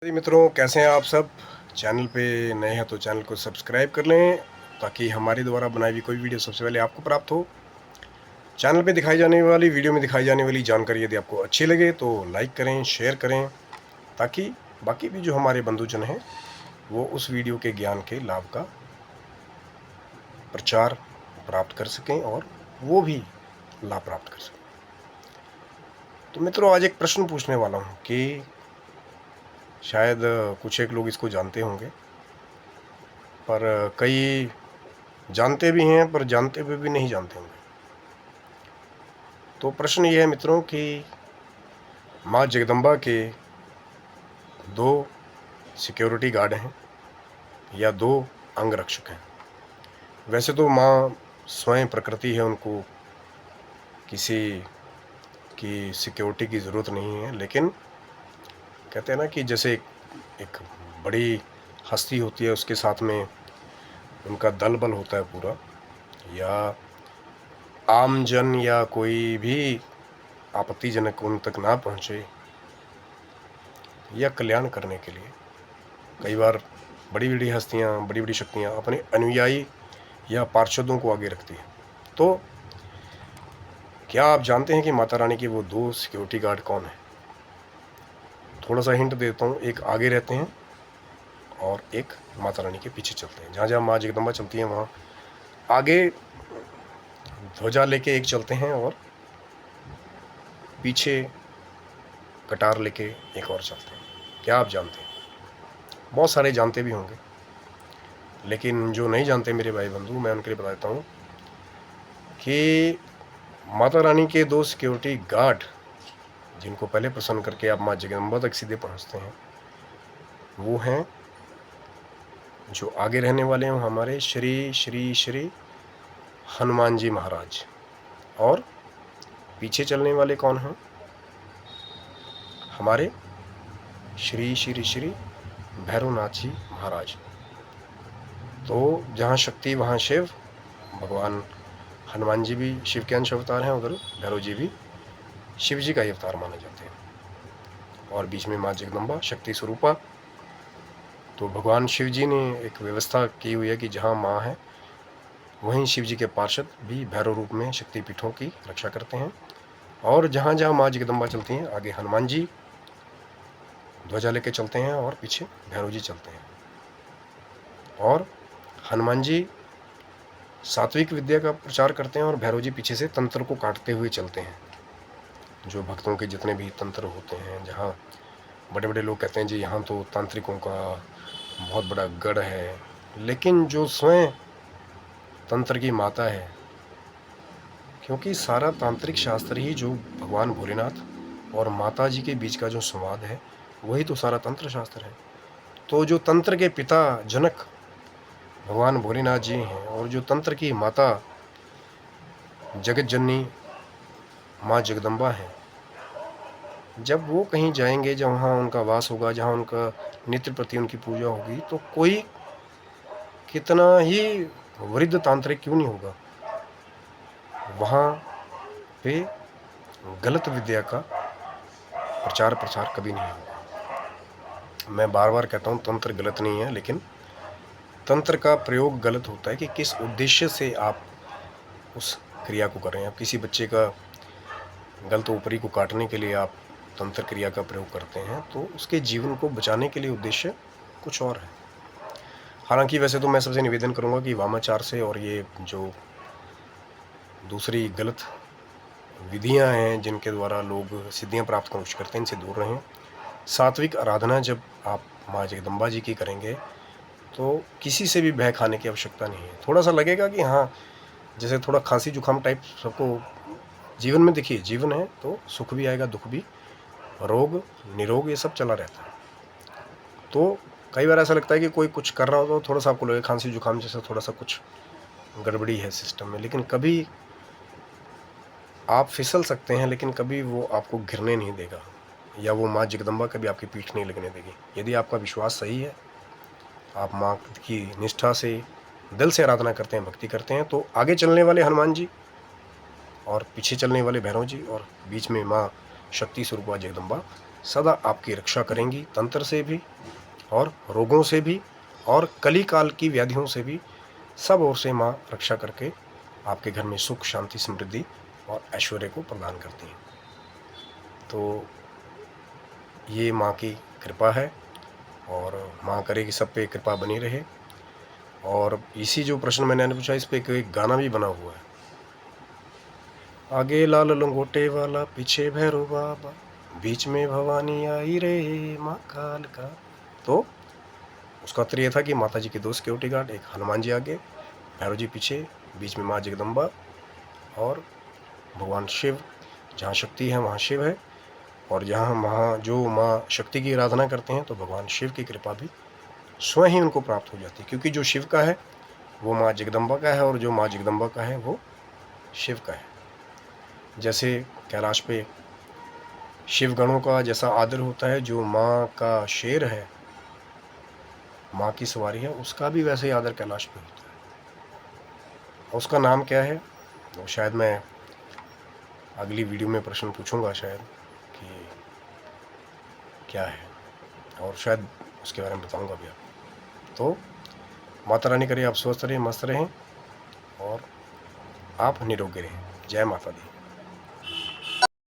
जी मित्रों, कैसे हैं आप सब। चैनल पे नए हैं तो चैनल को सब्सक्राइब कर लें ताकि हमारे द्वारा बनाई हुई कोई वीडियो सबसे पहले आपको प्राप्त हो। चैनल पे दिखाई जाने वाली वीडियो में दिखाई जाने वाली जानकारी यदि आपको अच्छी लगे तो लाइक करें, शेयर करें, ताकि बाकी भी जो हमारे बंधुजन हैं वो उस वीडियो के ज्ञान के लाभ का प्रचार प्राप्त कर सकें और वो भी लाभ प्राप्त कर सकें। तो मित्रों, आज एक प्रश्न पूछने वाला हूँ कि शायद कुछ एक लोग इसको जानते होंगे, पर कई जानते भी हैं, पर जानते हुए भी नहीं जानते होंगे। तो प्रश्न ये है मित्रों कि माँ जगदम्बा के 2 सिक्योरिटी गार्ड हैं या 2 अंगरक्षक हैं। वैसे तो माँ स्वयं प्रकृति है, उनको किसी की सिक्योरिटी की ज़रूरत नहीं है, लेकिन कहते हैं ना कि जैसे एक बड़ी हस्ती होती है, उसके साथ में उनका दल बल होता है पूरा, या आम जन या कोई भी आपत्तिजनक उन तक ना पहुँचे या कल्याण करने के लिए कई बार बड़ी बड़ी हस्तियाँ, बड़ी बड़ी शक्तियाँ अपने अनुयायी या पार्षदों को आगे रखती हैं। तो क्या आप जानते हैं कि माता रानी के वो 2 सिक्योरिटी गार्ड कौन हैं? थोड़ा सा हिंट देता हूँ। एक आगे रहते हैं और एक माता रानी के पीछे चलते हैं। जहाँ जहाँ माँ जगदम्बा चलती हैं वहाँ आगे ध्वजा लेके एक चलते हैं और पीछे कटार लेके एक और चलते हैं। क्या आप जानते हैं? बहुत सारे जानते भी होंगे, लेकिन जो नहीं जानते मेरे भाई बंधु, मैं उनके लिए बता देता हूँ कि माता रानी के 2 सिक्योरिटी गार्ड जिनको पहले प्रसन्न करके आप माँ जगदम्बा तक सीधे पहुँचते हैं, वो हैं जो आगे रहने वाले हैं हमारे श्री श्री श्री हनुमान जी महाराज, और पीछे चलने वाले कौन हैं? हमारे श्री श्री श्री भैरवनाथ जी महाराज। तो जहाँ शक्ति वहाँ शिव। भगवान हनुमान जी भी शिव के अंश अवतार हैं, उधर भैरव जी भी शिव जी का ही अवतार माने जाते हैं, और बीच में माँ जगदम्बा शक्ति स्वरूपा। तो भगवान शिव जी ने एक व्यवस्था की हुई है कि जहाँ माँ है वहीं शिव जी के पार्षद भी भैरव रूप में शक्तिपीठों की रक्षा करते हैं, और जहाँ जहाँ माँ जगदम्बा चलती हैं आगे हनुमान जी ध्वजा लेके चलते हैं और पीछे भैरव जी चलते हैं। और हनुमान जी सात्विक विद्या का प्रचार करते हैं और भैरव जी पीछे से तंत्र को काटते हुए चलते हैं। जो भक्तों के जितने भी तंत्र होते हैं, जहाँ बड़े बड़े लोग कहते हैं जी यहाँ तो तांत्रिकों का बहुत बड़ा गढ़ है, लेकिन जो स्वयं तंत्र की माता है, क्योंकि सारा तांत्रिक शास्त्र ही जो भगवान भोलेनाथ और माता जी के बीच का जो संवाद है वही तो सारा तंत्र शास्त्र है। तो जो तंत्र के पिता जनक भगवान भोलेनाथ जी हैं, और जो तंत्र की माता जगत जननी माँ जगदम्बा हैं, जब वो कहीं जाएंगे जहाँ उनका वास होगा, जहाँ उनका नित्य प्रति उनकी पूजा होगी, तो कोई कितना ही वृद्ध तांत्रिक क्यों नहीं होगा, वहाँ पे गलत विद्या का प्रचार प्रसार कभी नहीं होगा। मैं बार बार कहता हूँ तंत्र गलत नहीं है, लेकिन तंत्र का प्रयोग गलत होता है कि किस उद्देश्य से आप उस क्रिया को कर रहे हैं। आप किसी बच्चे का गलत ऊपरी को काटने के लिए आप तंत्र क्रिया का प्रयोग करते हैं, तो उसके जीवन को बचाने के लिए उद्देश्य कुछ और है। हालांकि वैसे तो मैं सबसे निवेदन करूंगा कि वामाचार से और ये जो दूसरी गलत विधियां हैं जिनके द्वारा लोग सिद्धियां प्राप्त करने की कोशिश करते हैं, इनसे दूर रहें। सात्विक आराधना जब आप माँ जगदम्बा जी की करेंगे तो किसी से भी भय खाने की आवश्यकता नहीं है। थोड़ा सा लगेगा कि हाँ, जैसे थोड़ा खांसी जुकाम टाइप सबको जीवन में, देखिए जीवन है तो सुख भी आएगा, दुख भी, रोग निरोग, ये सब चला रहता है। तो कई बार ऐसा लगता है कि कोई कुछ कर रहा हो तो थोड़ा सा आपको लगे खांसी जुकाम जैसा थोड़ा सा कुछ गड़बड़ी है सिस्टम में, लेकिन कभी आप फिसल सकते हैं, लेकिन कभी वो आपको गिरने नहीं देगा, या वो माँ जगदम्बा कभी आपकी पीठ नहीं लगने देगी। यदि आपका विश्वास सही है, आप माँ की निष्ठा से दिल से आराधना करते हैं, भक्ति करते हैं, तो आगे चलने वाले हनुमान जी और पीछे चलने वाले भैरव जी और बीच में माँ शक्ति स्वरूपा जगदम्बा सदा आपकी रक्षा करेंगी, तंत्र से भी और रोगों से भी और कली काल की व्याधियों से भी। सब ओर से माँ रक्षा करके आपके घर में सुख, शांति, समृद्धि और ऐश्वर्य को प्रदान करती हैं। तो ये माँ की कृपा है और माँ करे कि सब पे कृपा बनी रहे। और इसी जो प्रश्न मैंने पूछा, इस पे एक गाना भी बना हुआ है। आगे लाल लंगोटे वाला, पीछे भैरव बाबा, बीच में भवानी आई रे माँ काल का। तो उसका उत्तर ये था कि माता जी के दो सिक्योरिटी गार्ड, एक हनुमान जी आगे, भैरव जी पीछे, बीच में माँ जगदम्बा और भगवान शिव। जहाँ शक्ति है वहाँ शिव है, और जहाँ जो माँ शक्ति की आराधना करते हैं तो भगवान शिव की कृपा भी स्वयं ही उनको प्राप्त हो जाती है, क्योंकि जो शिव का है वो माँ जगदम्बा का है और जो माँ जगदम्बा का है वो शिव का है। जैसे कैलाश पे शिव गणों का जैसा आदर होता है, जो माँ का शेर है, माँ की सवारी है, उसका भी वैसे ही आदर कैलाश पे होता है। उसका नाम क्या है तो शायद मैं अगली वीडियो में प्रश्न पूछूंगा शायद कि क्या है, और शायद उसके बारे में बताऊंगा भी आपको। तो माता रानी करे आप स्वस्थ रहें, मस्त रहें और आप निरोगी रहें। जय माता दी।